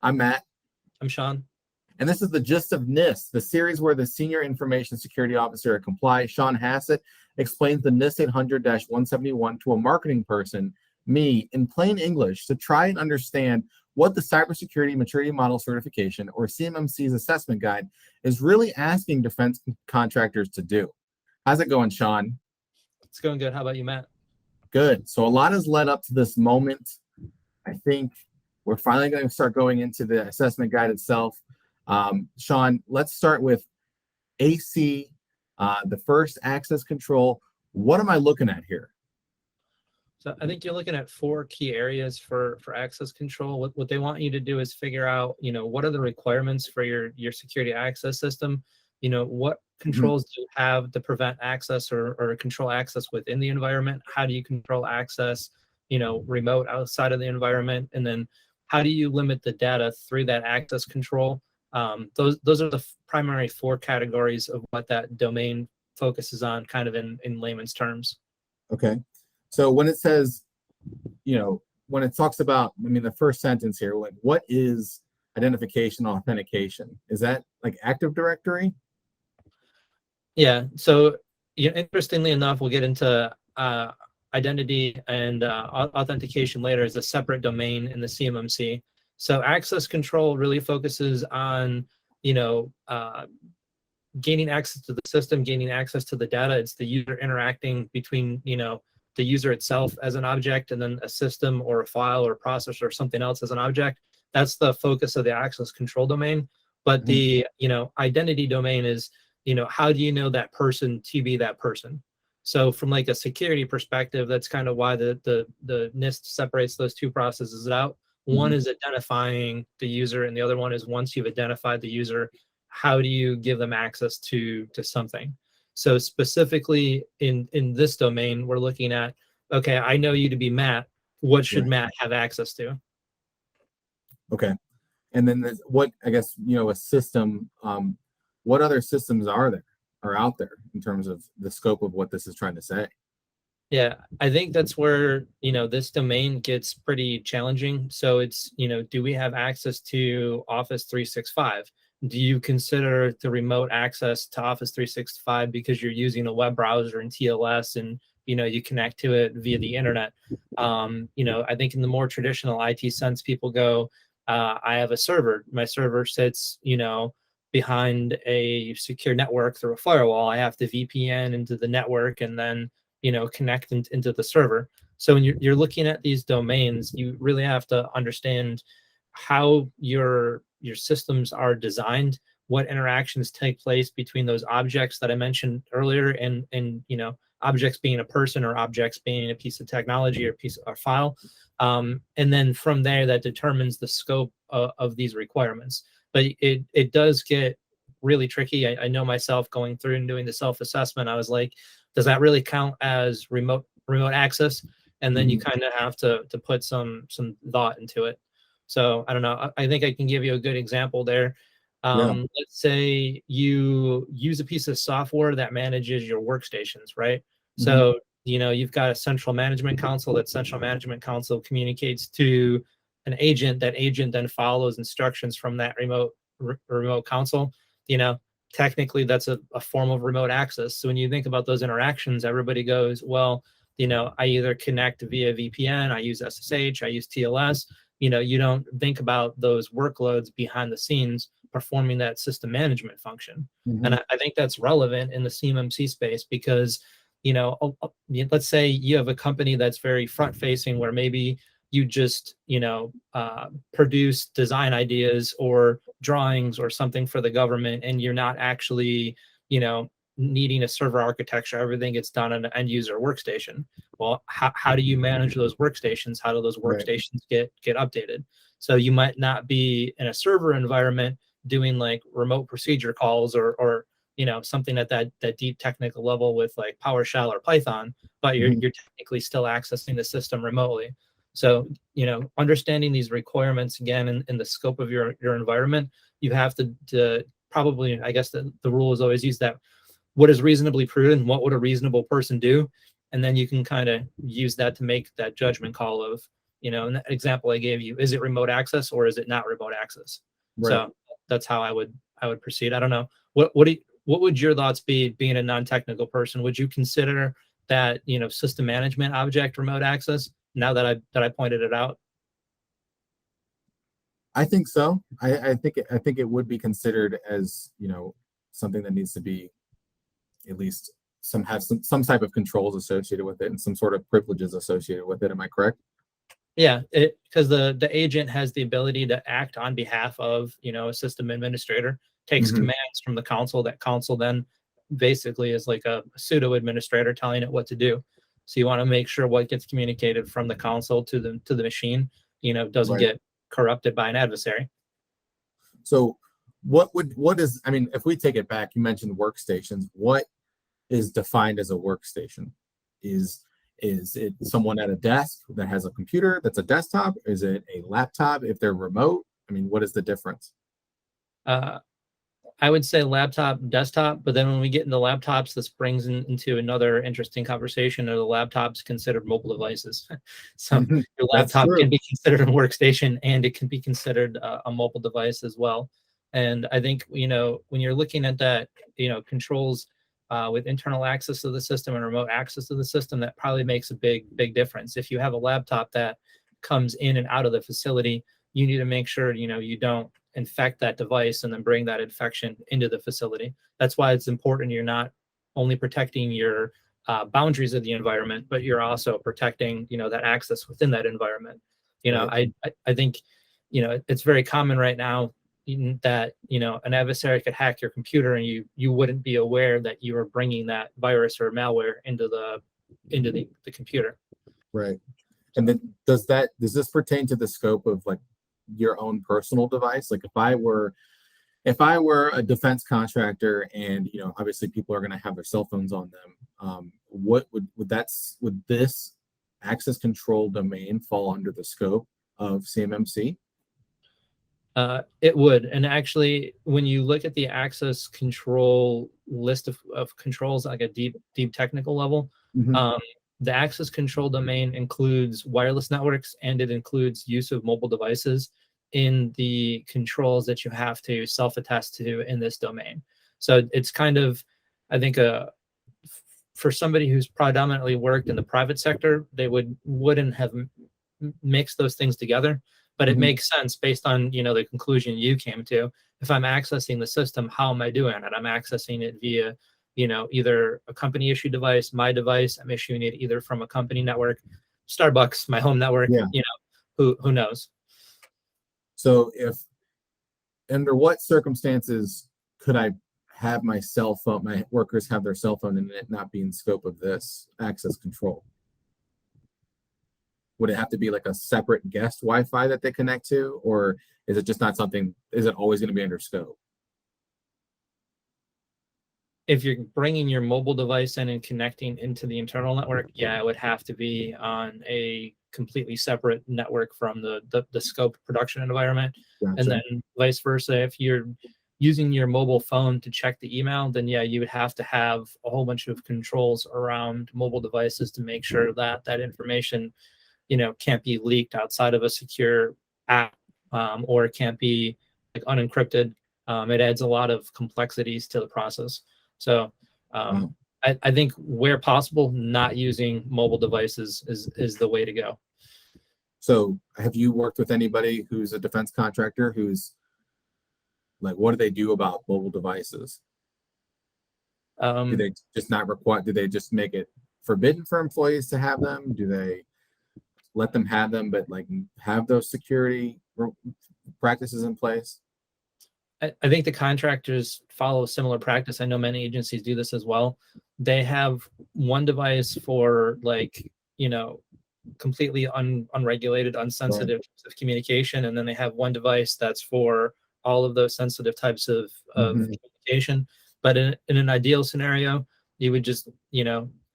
I'm Matt. I'm Sean. And this is the GIST of NIST, the series where the Senior Information Security Officer at Kompleye, Sean Hassett, explains the NIST 800-171 to a marketing person, me, in plain English, to try and understand what the Cybersecurity Maturity Model Certification, or CMMC's assessment guide, is really asking defense contractors to do. How's it going, Sean? It's going good. How about you, Matt? Good. So a lot has led up to this moment. I think we're finally going to start going into the assessment guide itself. Sean, let's start with AC, the first access control. What am I looking at here? So I think you're looking at 4 key areas for access control. What they want you to do is figure out, what are the requirements for your security access system? What controls do you have to prevent access or control access within the environment? How do you control access, remote outside of the environment? And then how do you limit the data through that access control? Those are the primary 4 categories of what that domain focuses on, kind of in layman's terms. Okay. So when it says, when it talks about, the first sentence here, like, what is identification authentication? Is that like Active Directory? Yeah. So, interestingly enough, we'll get into identity and authentication later as a separate domain in the CMMC. So access control really focuses on, gaining access to the system, gaining access to the data. It's the user interacting between, the user itself as an object and then a system or a file or a process or something else as an object. That's the focus of the access control domain. But the, identity domain is, how do you know that person to be that person? So from like a security perspective, that's kind of why the NIST separates those 2 processes out. One is identifying the user, and the other one is, once you've identified the user, how do you give them access to something? So specifically in this domain, we're looking at, okay, I know you to be Matt. What should Matt have access to? Okay. And then there's a system, what other systems are out there in terms of the scope of what this is trying to say? Yeah, I think that's where, this domain gets pretty challenging. So it's, do we have access to Office 365? Do you consider the remote access to Office 365 because you're using a web browser and TLS and, you connect to it via the internet? I think in the more traditional IT sense, people go, I have a server. My server sits, behind a secure network through a firewall. I have to VPN into the network and then, connect into the server. So when you're looking at these domains, you really have to understand how your systems are designed, what interactions take place between those objects that I mentioned earlier, and objects being a person or objects being a piece of technology or piece of file. And then from there, that determines the scope of these requirements. But it does get really tricky. I know myself, going through and doing the self-assessment, I was like, does that really count as remote access? And then you kind of have to put some thought into it. So I don't know. I think I can give you a good example there. Let's say you use a piece of software that manages your workstations, right? So, you've got a central management console. That central management console communicates to an agent. That agent then follows instructions from that remote console. Technically that's a form of remote access. So when you think about those interactions, everybody goes, well, I either connect via VPN, I use SSH, I use TLS. You don't think about those workloads behind the scenes performing that system management function. And I think that's relevant in the CMMC space because, let's say you have a company that's very front facing, where maybe you just, produce design ideas or drawings or something for the government, and you're not actually, needing a server architecture. Everything gets done on an end user workstation. Well, how do you manage those workstations? How do those workstations get updated? So you might not be in a server environment doing like remote procedure calls or something at that deep technical level with like PowerShell or Python, but you're technically still accessing the system remotely. So, understanding these requirements again in the scope of your environment, you have to probably, I guess the rule is always use that, what is reasonably prudent, what would a reasonable person do? And then you can kind of use that to make that judgment call of, in the example I gave you, is it remote access or is it not remote access? Right. So that's how I would proceed. I don't know. What would your thoughts be, being a non-technical person? Would you consider that, system management object remote access, now that I pointed it out? I think so. I think it would be considered as, something that needs to be at least some type of controls associated with it and some sort of privileges associated with it. Am I correct? Yeah, because the agent has the ability to act on behalf of, a system administrator, takes Mhm. commands from the console. That console then basically is like a pseudo administrator telling it what to do. So you want to make sure what gets communicated from the console to the machine, doesn't Right. get corrupted by an adversary. So I mean, if we take it back, you mentioned workstations. What is defined as a workstation? Is it someone at a desk that has a computer that's a desktop? Is it a laptop if they're remote? I mean, what is the difference? Uh, I would say laptop, desktop, but then when we get into laptops, this brings into another interesting conversation. Are the laptops considered mobile devices? So your That's laptop true. can be considered a workstation, and it can be considered a mobile device as well. And I think, when you're looking at that, controls with internal access to the system and remote access to the system, that probably makes a big difference. If you have a laptop that comes in and out of the facility, you need to make sure, you don't infect that device and then bring that infection into the facility. That's why it's important you're not only protecting your boundaries of the environment, but you're also protecting, that access within that environment. Right. I think, it's very common right now that, an adversary could hack your computer and you wouldn't be aware that you were bringing that virus or malware into the computer. Right. And then does this pertain to the scope of like your own personal device? Like if I were a defense contractor and, obviously people are going to have their cell phones on them, what would this access control domain fall under the scope of CMMC? It would. And actually, when you look at the access control list of controls, like a deep technical level, Mhm. the access control domain includes wireless networks, and it includes use of mobile devices in the controls that you have to self-attest to in this domain. So it's kind of, I think, for somebody who's predominantly worked in the private sector, they wouldn't have mixed those things together. But it Mhm. makes sense based on, the conclusion you came to. If I'm accessing the system, how am I doing it? I'm accessing it via, either a company issued device, my device. I'm issuing it either from a company network, Starbucks, my home network. Yeah. Who knows? So under what circumstances could I have my workers have their cell phone and it not be in scope of this access control? Would it have to be like a separate guest Wi-Fi that they connect to, or is it just not something? Is it always going to be under scope? If you're bringing your mobile device in and connecting into the internal network, yeah, it would have to be on a completely separate network from the scope production environment. Gotcha. And then vice versa, if you're using your mobile phone to check the email, then yeah, you would have to have a whole bunch of controls around mobile devices to make sure that that information, can't be leaked outside of a secure app, or it can't be like unencrypted. It adds a lot of complexities to the process. So Wow. I think where possible, not using mobile devices is the way to go. So have you worked with anybody who's a defense contractor who's like, what do they do about mobile devices? Do they just not require? Do they just make it forbidden for employees to have them? Do they let them have them, but like have those security practices in place? I think the contractors follow a similar practice. I know many agencies do this as well. They have one device for completely unregulated, unsensitive types of communication, and then they have one device that's for all of those sensitive types of communication. But in an ideal scenario, you would just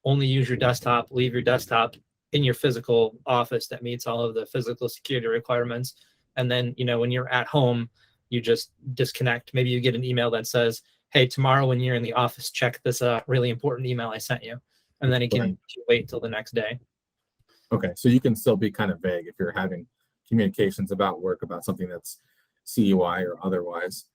only use your desktop, leave your desktop in your physical office that meets all of the physical security requirements, and then when you're at home, you just disconnect. Maybe you get an email that says, hey, tomorrow when you're in the office, check this really important email I sent you, and then you can wait till the next day. Okay, so you can still be kind of vague if you're having communications about work about something that's CUI or otherwise.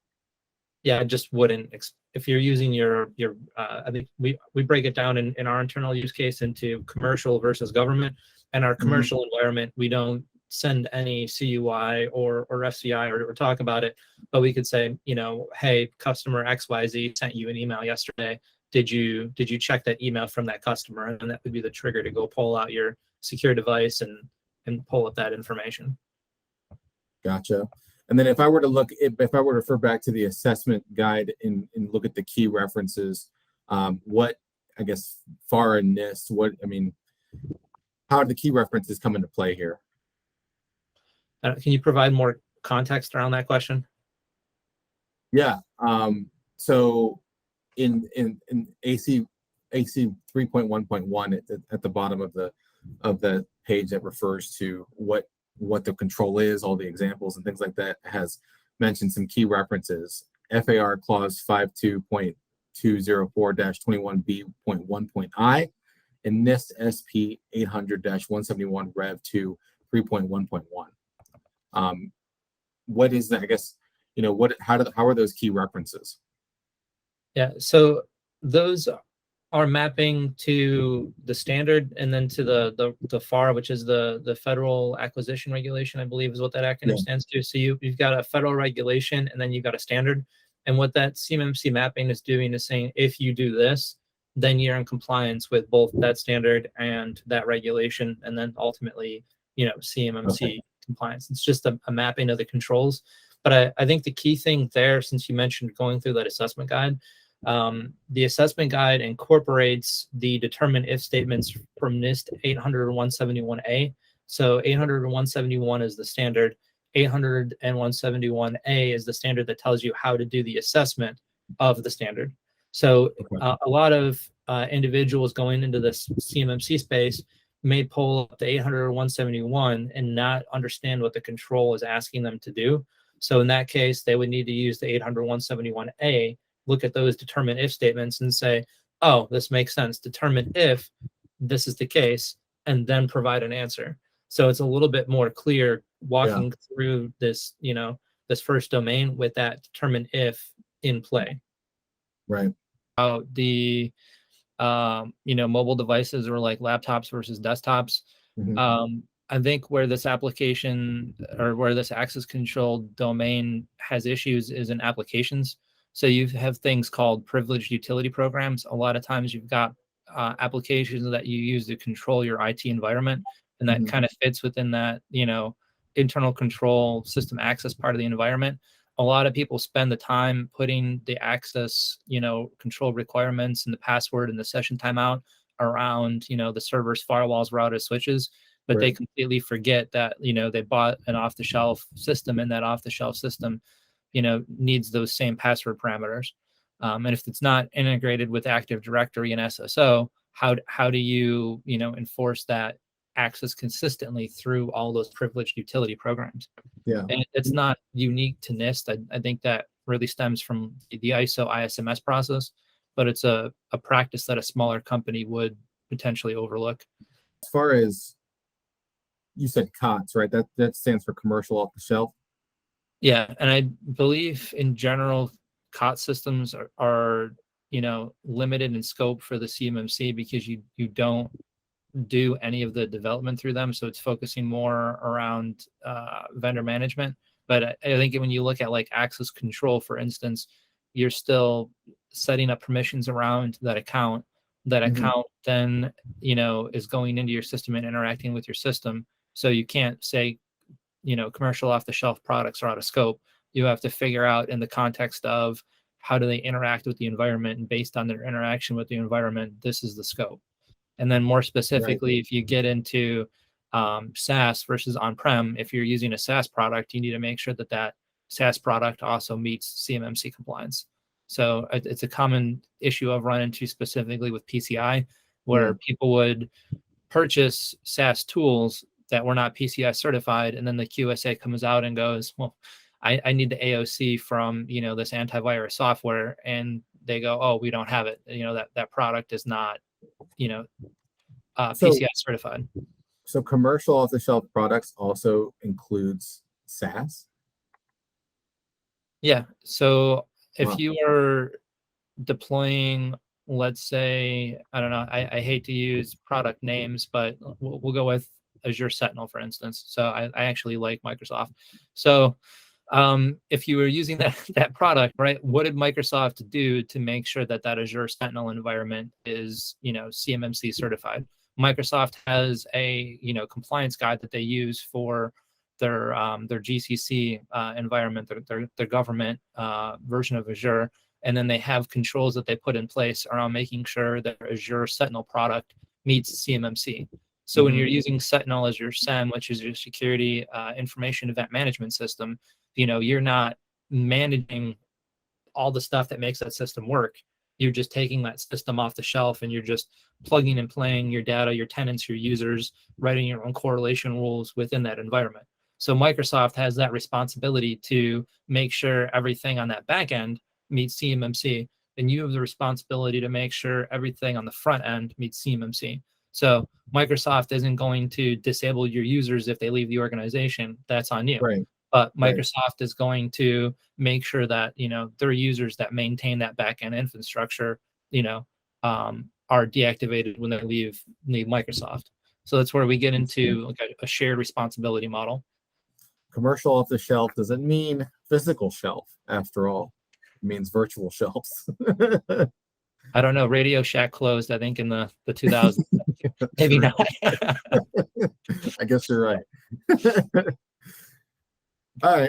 Yeah, I just wouldn't if you're using your I think we break it down in our internal use case into commercial versus government. And our commercial environment, we don't send any CUI or FCI or talk about it, but we could say, hey, customer XYZ sent you an email yesterday. Did you check that email from that customer? And that would be the trigger to go pull out your secure device and pull up that information. Gotcha. And then if I were to refer back to the assessment guide and look at the key references, what, I guess, FAR and NIST, how do the key references come into play here? Can you provide more context around that question? Yeah. So in AC 3.1.1 at the bottom of the page that refers to what the control is, all the examples and things like that, has mentioned some key references. FAR clause 52.204-21B.1.I and NIST SP 800-171 Rev 2 3.1.1. What is that? I guess, how are those key references? Yeah, so those are mapping to the standard and then to the FAR, which is the Federal Acquisition Regulation, I believe is what that acronym stands to. So you've got a federal regulation and then you've got a standard. And what that CMMC mapping is doing is saying, if you do this, then you're in compliance with both that standard and that regulation, and then ultimately, CMMC compliance. It's just a mapping of the controls. But I think the key thing there, since you mentioned going through that assessment guide, the assessment guide incorporates the determine if statements from NIST 800-171A. So 800-171 is the standard. 800-171A is the standard that tells you how to do the assessment of the standard. So a lot of individuals going into this CMMC space may pull up the 800-171 and not understand what the control is asking them to do. So in that case, they would need to use the 800-171A, look at those determine if statements and say, oh, this makes sense. Determine if this is the case, and then provide an answer. So it's a little bit more clear walking through this, this first domain with that determine if in play. Right. The mobile devices or like laptops versus desktops. I think where this application or where this access control domain has issues is in applications. So you have things called privileged utility programs. A lot of times you've got applications that you use to control your IT environment, and that kind of fits within that, internal control system access part of the environment. A lot of people spend the time putting the access, control requirements and the password and the session timeout around, the servers, firewalls, routers, switches, but they completely forget that, they bought an off-the-shelf system, and that off-the-shelf system, needs those same password parameters. And if it's not integrated with Active Directory and SSO, how do you, enforce that access consistently through all those privileged utility programs? Yeah. And it's not unique to NIST. I think that really stems from the ISO ISMS process, but it's a practice that a smaller company would potentially overlook. As far as you said, COTS, right? That stands for commercial off the shelf. Yeah, and I believe in general, COTS systems are limited in scope for the CMMC because you don't do any of the development through them. So it's focusing more around vendor management. But I think when you look at like access control, for instance, you're still setting up permissions around that account. That account then, is going into your system and interacting with your system. So you can't say, commercial off-the-shelf products are out of scope. You have to figure out in the context of how do they interact with the environment, and based on their interaction with the environment, this is the scope. And then more specifically, if you get into SaaS versus on-prem, if you're using a SaaS product, you need to make sure that that SaaS product also meets CMMC compliance. So it's a common issue I've run into specifically with PCI, where people would purchase SaaS tools that were not PCI certified, and then the QSA comes out and goes, well, I need the AOC from this antivirus software, and they go, oh, we don't have it. That product is not PCI certified. So commercial off-the-shelf products also includes SaaS. Yeah. So if Wow. you are deploying, let's say, I don't know, I hate to use product names, but we'll go with Azure Sentinel, for instance. So I actually like Microsoft. So if you were using that product, right, what did Microsoft do to make sure that Azure Sentinel environment is, CMMC certified? Microsoft has a, compliance guide that they use for their GCC environment, their government version of Azure, and then they have controls that they put in place around making sure that Azure Sentinel product meets CMMC. So when you're using Sentinel as your SEM, which is your security information event management system, you're not managing all the stuff that makes that system work. You're just taking that system off the shelf and you're just plugging and playing your data, your tenants, your users, writing your own correlation rules within that environment. So Microsoft has that responsibility to make sure everything on that back end meets CMMC, and you have the responsibility to make sure everything on the front end meets CMMC. So Microsoft isn't going to disable your users if they leave the organization. That's on you. Right. But Right. Microsoft is going to make sure that their users that maintain that backend infrastructure, are deactivated when they leave Microsoft. So that's where we get into like a shared responsibility model. Commercial off the shelf doesn't mean physical shelf, after all. It means virtual shelves. I don't know. Radio Shack closed, I think, in the 2000s. Maybe not. I guess you're right. All right.